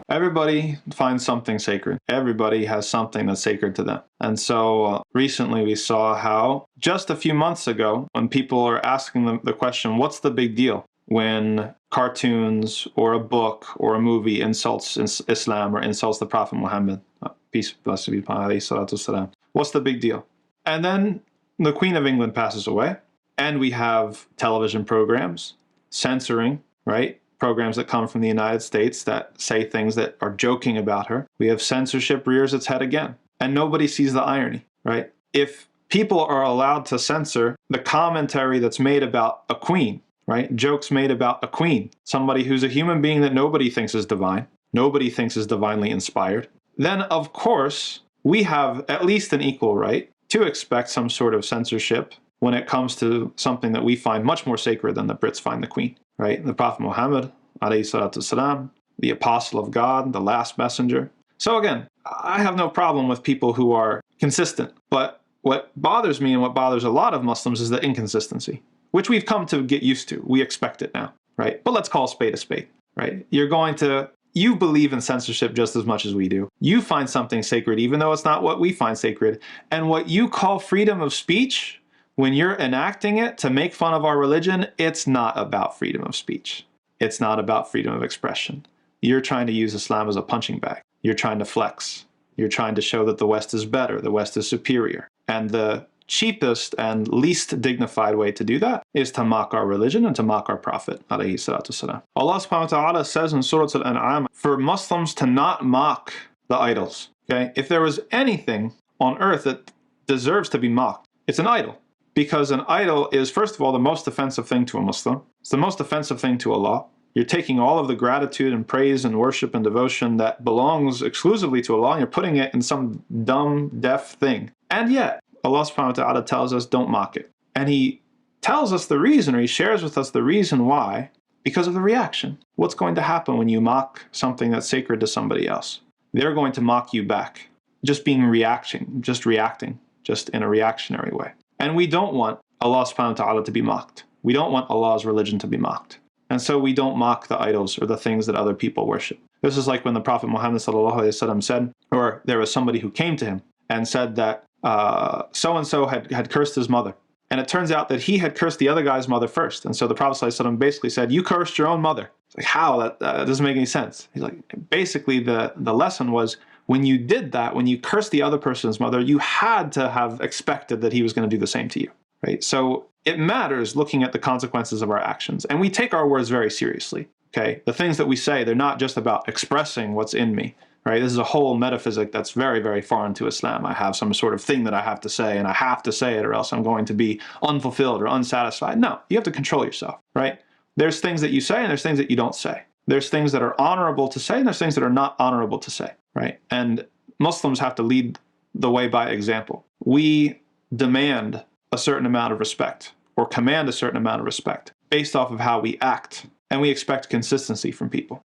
Everybody finds something sacred. Everybody has something that's sacred to them. And so recently we saw how just a few months ago, when people are asking the question, what's the big deal when cartoons or a book or a movie insults Islam or insults the Prophet Muhammad, peace, blessed be upon him, what's the big deal? And then the Queen of England passes away, and we have television programs censoring, right? Programs that come from the United States that say things that are joking about her. We have censorship rears its head again. And nobody sees the irony, right? If people are allowed to censor the commentary that's made about a queen, right? Jokes made about a queen, somebody who's a human being that nobody thinks is divine, nobody thinks is divinely inspired, then of course we have at least an equal right to expect some sort of censorship when it comes to something that we find much more sacred than the Brits find the Queen, right? The Prophet Muhammad, alayhi salatu wasalam, the apostle of God, the last messenger. So again, I have no problem with people who are consistent, but what bothers me and what bothers a lot of Muslims is the inconsistency, which we've come to get used to. We expect it now, right? But let's call a spade, right? You believe in censorship just as much as we do. You find something sacred, even though it's not what we find sacred. And what you call freedom of speech, when you're enacting it to make fun of our religion, it's not about freedom of speech. It's not about freedom of expression. You're trying to use Islam as a punching bag. You're trying to flex. You're trying to show that the West is better, the West is superior. And the cheapest and least dignified way to do that is to mock our religion and to mock our Prophet, alayhi salatu wasalam. Allah subhanahu wa ta'ala says in Surah Al-An'am for Muslims to not mock the idols. Okay? If there was anything on earth that deserves to be mocked, it's an idol. Because an idol is, first of all, the most offensive thing to a Muslim. It's the most offensive thing to Allah. You're taking all of the gratitude and praise and worship and devotion that belongs exclusively to Allah, and you're putting it in some dumb, deaf thing. And yet, Allah subhanahu wa ta'ala tells us don't mock it. And He tells us the reason, or He shares with us the reason why, because of the reaction. What's going to happen when you mock something that's sacred to somebody else? They're going to mock you back. Just reacting, just in a reactionary way. And we don't want Allah subhanahu wa ta'ala to be mocked. We don't want Allah's religion to be mocked. And so we don't mock the idols or the things that other people worship. This is like when the Prophet Muhammad sallallahu alaihi wasallam said, or there was somebody who came to him and said that so-and-so had cursed his mother. And it turns out that he had cursed the other guy's mother first. And so the Prophet sallallahu alaihi wasallam basically said, you cursed your own mother. It's like, how? That doesn't make any sense. He's like, basically the lesson was, when you did that, when you cursed the other person's mother, you had to have expected that he was going to do the same to you, right? So it matters looking at the consequences of our actions. And we take our words very seriously, okay? The things that we say, they're not just about expressing what's in me, right? This is a whole metaphysic that's very, very foreign to Islam. I have some sort of thing that I have to say, and I have to say it or else I'm going to be unfulfilled or unsatisfied. No, you have to control yourself, right? There's things that you say and there's things that you don't say. There's things that are honorable to say and there's things that are not honorable to say, right? And Muslims have to lead the way by example. We demand a certain amount of respect or command a certain amount of respect based off of how we act. And we expect consistency from people.